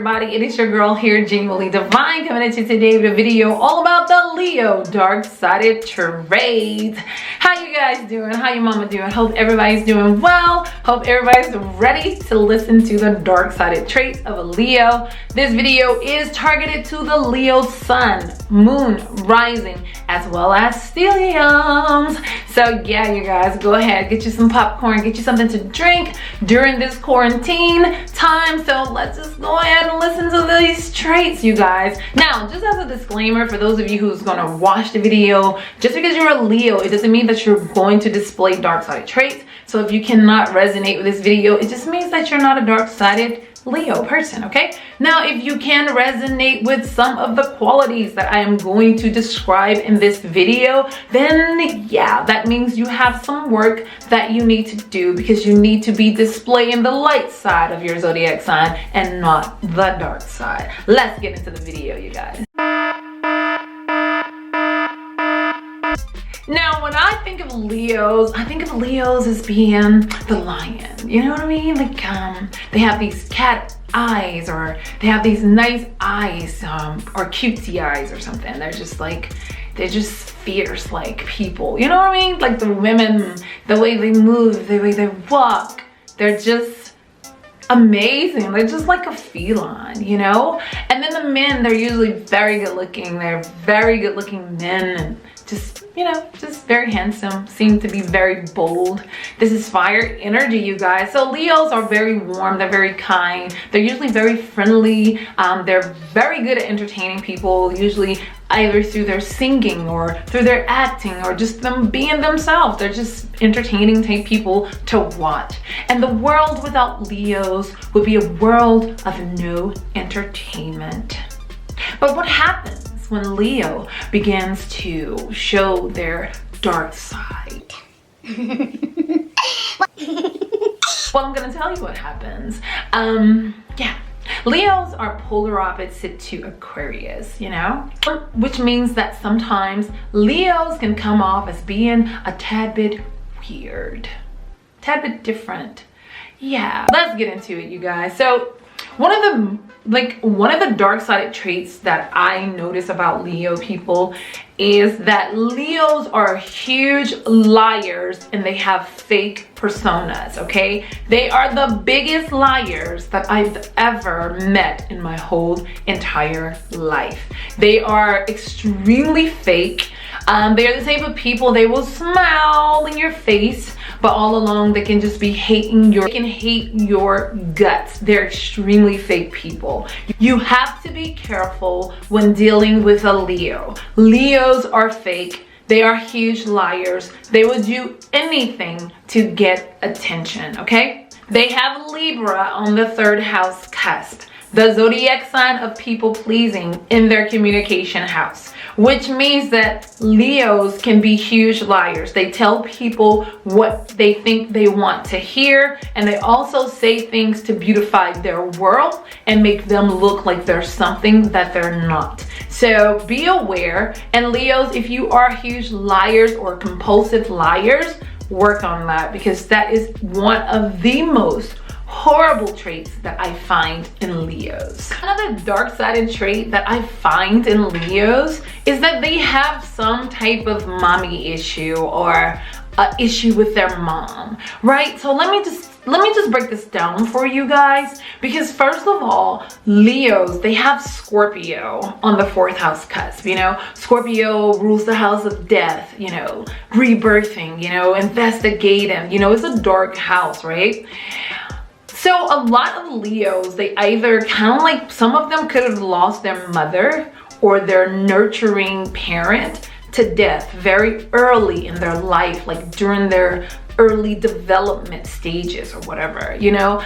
everybody, it is your girl here, Genuinely Divine, coming at you today with a video all about the Leo dark-sided traits. How you guys doing? How your mama doing? Hope everybody's doing well. Hope everybody's ready to listen to the dark-sided traits of a Leo. This video is targeted to the Leo sun, moon, rising, as well as stelliums. So yeah, you guys, go ahead, get you some popcorn, get you something to drink during this quarantine time. So let's just go ahead and listen to these traits, you guys. Now, just as a disclaimer for those of you who's gonna watch the video, just because you're a Leo, it doesn't mean that you're going to display dark-sided traits. So if you cannot resonate with this video, it just means that you're not a dark-sided Leo person, okay? Now, if you can resonate with some of the qualities that I am going to describe in this video, then yeah, that means you have some work that you need to do, because you need to be displaying the light side of your zodiac sign and not the dark side. Let's get into the video, you guys. Now, when I think of Leos as being the lion. You know what I mean? Like, they have these cat eyes, or they have these nice eyes, or cutesy eyes or something. They're just fierce like people. You know what I mean? Like the women, the way they move, the way they walk, they're just amazing. They're just like a feline, you know? And then the men, they're usually very good looking. They're very good looking men, and just, you know, just very handsome, seem to be very bold. This is fire energy, you guys. So Leos are very warm, they're very kind, they're usually very friendly, they're very good at entertaining people, usually either through their singing or through their acting or just them being themselves. They're just entertaining type people to watch. And the world without Leos would be a world of no entertainment. But what happens when Leo begins to show their dark side? Well, I'm gonna tell you what happens. Yeah, Leos are polar opposite to Aquarius, you know? Which means that sometimes Leos can come off as being a tad bit weird, tad bit different. Yeah, let's get into it, you guys. So one of the dark-sided traits that I notice about Leo people is that Leos are huge liars and they have fake personas, okay? They are the biggest liars that I've ever met in my whole entire life. They are extremely fake. They are the type of people, they will smile in your face, but all along they can just be hating hate your guts. They're extremely fake people. You have to be careful when dealing with a Leo. Leos are fake. They are huge liars. They will do anything to get attention, okay? They have Libra on the 3rd house cusp, the zodiac sign of people pleasing in their communication house, which means that Leos can be huge liars. They tell people what they think they want to hear, and they also say things to beautify their world and make them look like they're something that they're not. So be aware. And Leos, if you are huge liars or compulsive liars, work on that, because that is one of the most horrible traits that I find in Leos. Another dark-sided trait that I find in Leos is that they have some type of mommy issue or issue with their mom, right? So let me just break this down for you guys, because first of all, Leos, they have Scorpio on the 4th house cusp, you know? Scorpio rules the house of death, you know, rebirthing, you know, investigating, you know, it's a dark house, right? So a lot of Leos, they either kind of like, some of them could have lost their mother or their nurturing parent to death very early in their life, like during their early development stages or whatever, you know?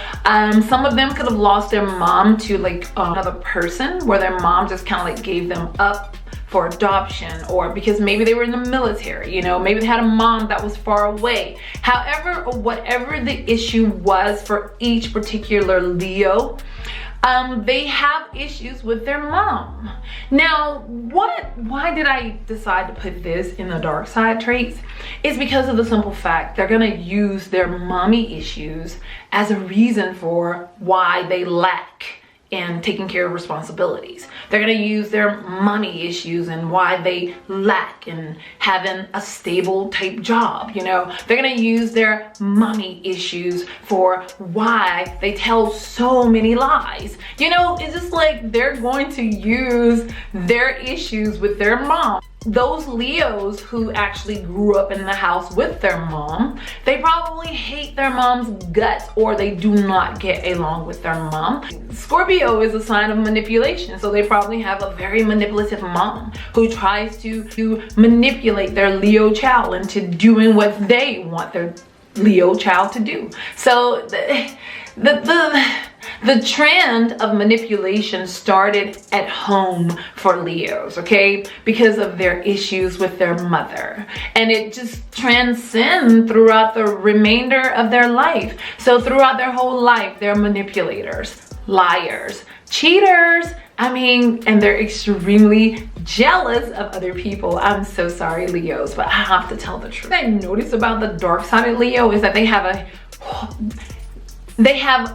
Some of them could have lost their mom to like another person, where their mom just kind of like gave them up for adoption, or because maybe they were in the military, you know, maybe they had a mom that was far away. However, whatever the issue was for each particular Leo, they have issues with their mom. Now, why did I decide to put this in the dark side traits? It's because of the simple fact they're gonna use their mommy issues as a reason for why they lack in taking care of responsibilities. They're gonna use their money issues and why they lack in having a stable type job, you know. They're gonna use their money issues for why they tell so many lies. You know, it's just like they're going to use their issues with their mom. Those Leos who actually grew up in the house with their mom, they probably hate their mom's guts, or they do not get along with their mom. Scorpio is a sign of manipulation, so they probably have a very manipulative mom who tries to manipulate their Leo child into doing what they want their Leo child to do. So the trend of manipulation started at home for Leos, okay? Because of their issues with their mother. And it just transcends throughout the remainder of their life. So throughout their whole life, they're manipulators, liars, cheaters. I mean, and they're extremely jealous of other people. I'm so sorry, Leos, but I have to tell the truth. What I noticed about the dark-sided Leo is that they have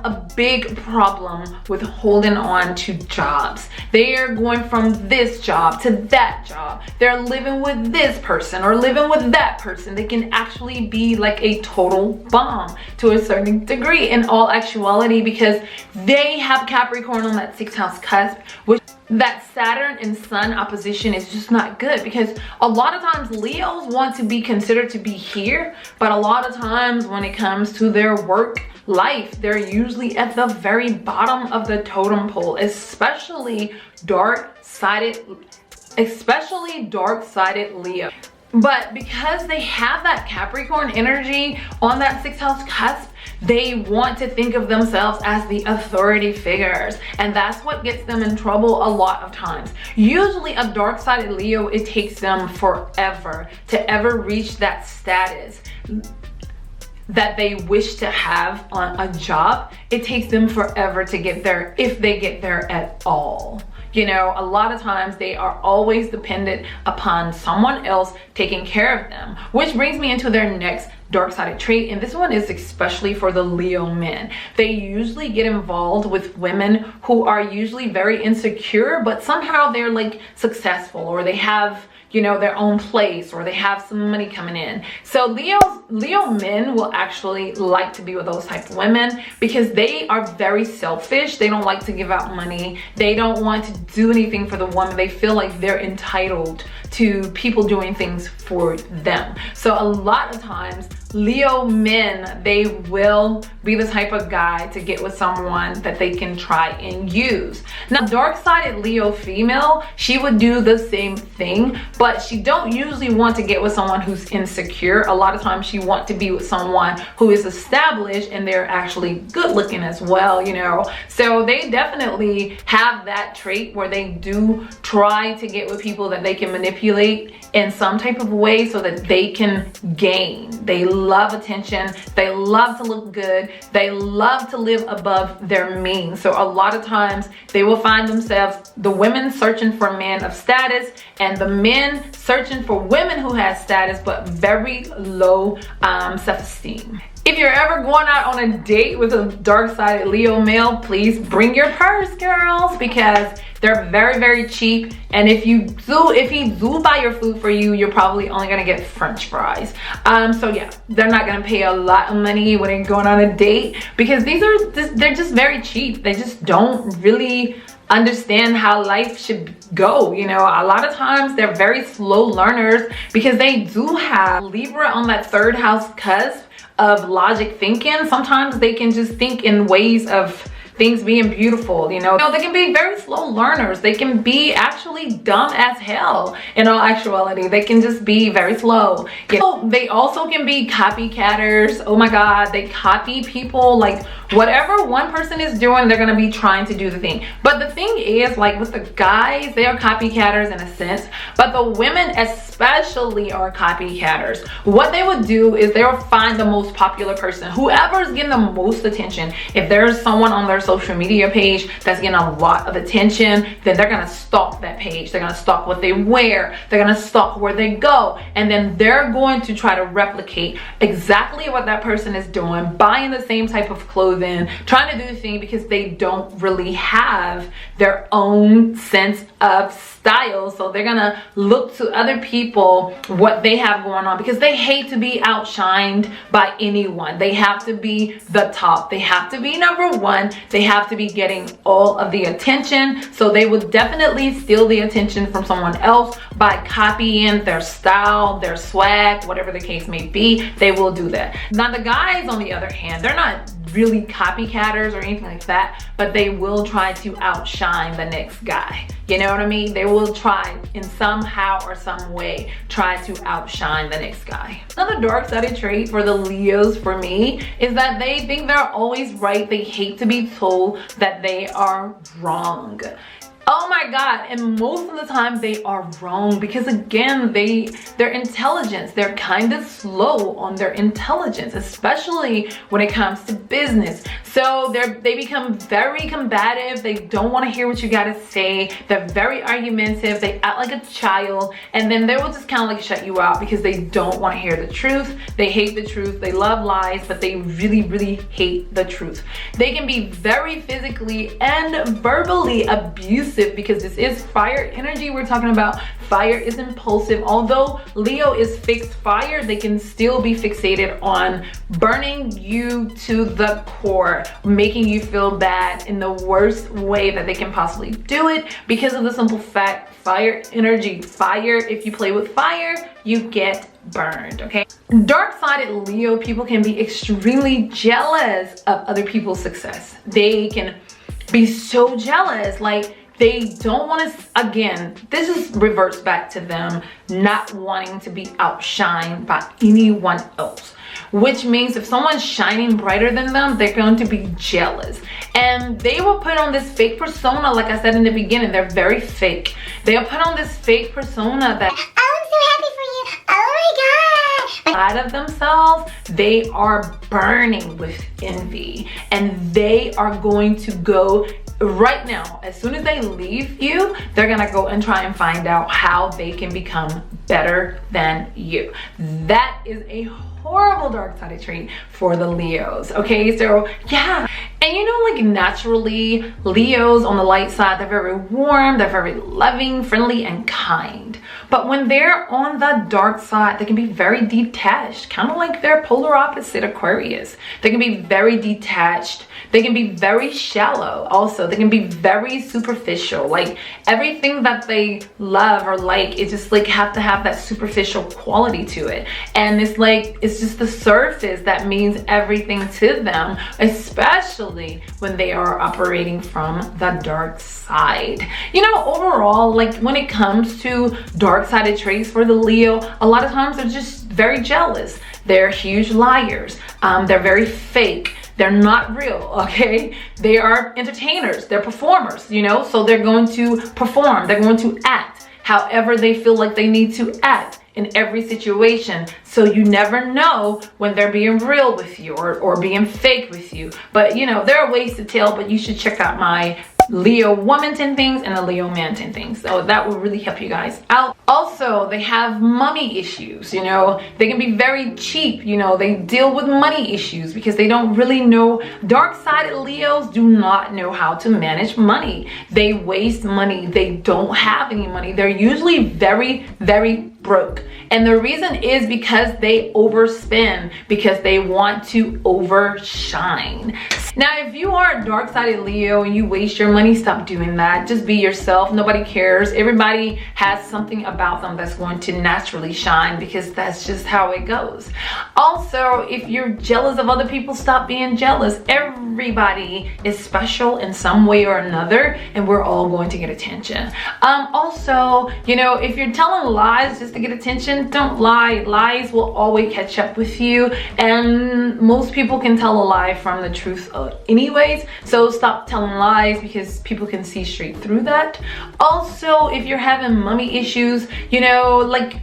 a big problem with holding on to jobs. They are going from this job to that job. They're living with this person or living with that person. They can actually be like a total bomb to a certain degree in all actuality, because they have Capricorn on that 6th house cusp, which that Saturn and Sun opposition is just not good, because a lot of times Leos want to be considered to be here, but a lot of times when it comes to their work life, they're usually at the very bottom of the totem pole, especially dark-sided Leo. But because they have that Capricorn energy on that 6th house cusp, they want to think of themselves as the authority figures, and that's what gets them in trouble a lot of times. Usually a dark-sided Leo, it takes them forever to ever reach that status that they wish to have on a job. It takes them forever to get there, if they get there at all. You know, a lot of times they are always dependent upon someone else taking care of them, which brings me into their next dark-sided trait, and this one is especially for the Leo men. They usually get involved with women who are usually very insecure, but somehow they're like successful, or they have, you know, their own place, or they have some money coming in. So Leo men will actually like to be with those type of women because they are very selfish. They don't like to give out money. They don't want to do anything for the woman. They feel like they're entitled to people doing things for them. So a lot of times Leo men, they will be the type of guy to get with someone that they can try and use. Now, dark-sided Leo female, she would do the same thing, but she don't usually want to get with someone who's insecure. A lot of times she wants to be with someone who is established and they're actually good looking as well, you know. So they definitely have that trait where they do try to get with people that they can manipulate in some type of way so that they can gain. They love attention. They love to look good. They love to live above their means. So a lot of times they will find themselves, the women searching for men of status and the men searching for women who have status but very low self-esteem. If you're ever going out on a date with a dark-sided Leo male, please bring your purse, girls, because they're very, very cheap. And if he do buy your food for you, you're probably only gonna get French fries. So yeah, they're not gonna pay a lot of money when you're going on a date, because they're just very cheap. They just don't really understand how life should go. You know, a lot of times they're very slow learners because they do have Libra on that 3rd house cusp of logic thinking. Sometimes they can just think in ways of things being beautiful, you know. They can be very slow learners. They can be actually dumb as hell in all actuality. They can just be very slow. You know, they also can be copycatters. Oh my God, they copy people. Like whatever one person is doing, they're gonna be trying to do the thing. But the thing is, like with the guys, they are copycatters in a sense, but the women especially are copycatters. What they would do is they will find the most popular person, whoever's getting the most attention. If there's someone on their social media page that's getting a lot of attention, then they're gonna stalk that page. They're gonna stalk what they wear. They're gonna stalk where they go, and then they're going to try to replicate exactly what that person is doing, buying the same type of clothes clothing, trying to do things because they don't really have their own sense of style. So they're gonna look to other people, what they have going on, because they hate to be outshined by anyone. They have to be the top. They have to be number one. They have to be getting all of the attention. So they will definitely steal the attention from someone else by copying their style, their swag, whatever the case may be. They will do that. Now the guys, on the other hand, they're not really copycatters or anything like that, but they will try to outshine the next guy. You know what I mean? They will try in somehow or some way try to outshine the next guy. Another dark-sided trait for the Leos for me is that they think they're always right. They hate to be told that they are wrong. Oh my God, and most of the time they are wrong because again, their intelligence, they're kind of slow on their intelligence, especially when it comes to business. So they become very combative. They don't want to hear what you gotta say. They're very argumentative. They act like a child, and then they will just kind of like shut you out because they don't want to hear the truth. They hate the truth. They love lies, but they really, really hate the truth. They can be very physically and verbally abusive because this is fire energy. We're talking about fire is impulsive. Although Leo is fixed fire, they can still be fixated on burning you to the core, making you feel bad in the worst way that they can possibly do it because of the simple fact, fire energy. Fire, if you play with fire, you get burned, okay? Dark-sided Leo people can be extremely jealous of other people's success. They can be so jealous, like they don't want to, again, this is reverts back to them not wanting to be outshined by anyone else, which means if someone's shining brighter than them, they're going to be jealous. And they will put on this fake persona, like I said in the beginning, they're very fake. They'll put on this fake persona that, oh, I'm so happy for you, oh my God. Out of themselves, they are burning with envy, and they are going to go right now, as soon as they leave you, they're gonna go and try and find out how they can become better than you. That is a horrible dark-sided trait for the Leos, okay? So yeah, and you know, like naturally Leos on the light side, they're very warm, they're very loving, friendly, and kind. But when they're on the dark side, they can be very detached, kind of like their polar opposite Aquarius. They can be very detached. They can be very shallow also. They can be very superficial. Like everything that they love or like, it just like have to have that superficial quality to it. And it's like, it's just the surface that means everything to them, especially when they are operating from the dark side. You know, overall, like when it comes to dark-sided traits for the Leo, a lot of times they're just very jealous. They're huge liars. They're very fake. They're not real, okay? They are entertainers, they're performers, you know? So they're going to perform, they're going to act however they feel like they need to act in every situation. So you never know when they're being real with you or being fake with you. But you know, there are ways to tell, but you should check out my Leo woman 10 things and a Leo man 10 things. So that will really help you guys out. Also, they have money issues, you know, they can be very cheap, you know, they deal with money issues because they don't really know. Dark-sided Leos do not know how to manage money. They waste money. They don't have any money. They're usually very, very broke. And the reason is because they overspend, because they want to overshine. Now, if you are a dark-sided Leo and you waste your money, stop doing that. Just be yourself. Nobody cares. Everybody has something about them that's going to naturally shine because that's just how it goes. Also, if you're jealous of other people, stop being jealous. Everybody is special in some way or another, and we're all going to get attention. Also, you know, if you're telling lies just to get attention, don't lie. Lies will always catch up with you, and most people can tell a lie from the truth anyways. So stop telling lies because people can see straight through that. Also, if you're having money issues, you know, like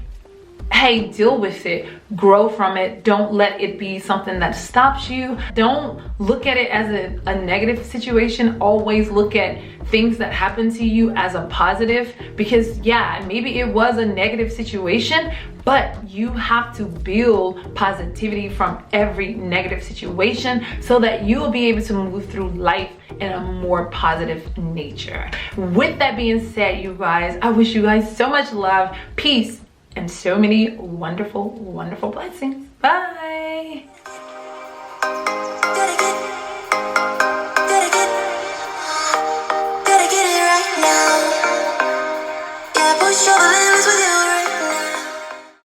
hey, deal with it, grow from it. Don't let it be something that stops you. Don't look at it as a negative situation. Always look at things that happen to you as a positive, because yeah, maybe it was a negative situation, but you have to build positivity from every negative situation so that you will be able to move through life in a more positive nature. With that being said, you guys, I wish you guys so much love, peace, and so many wonderful, wonderful blessings. Bye.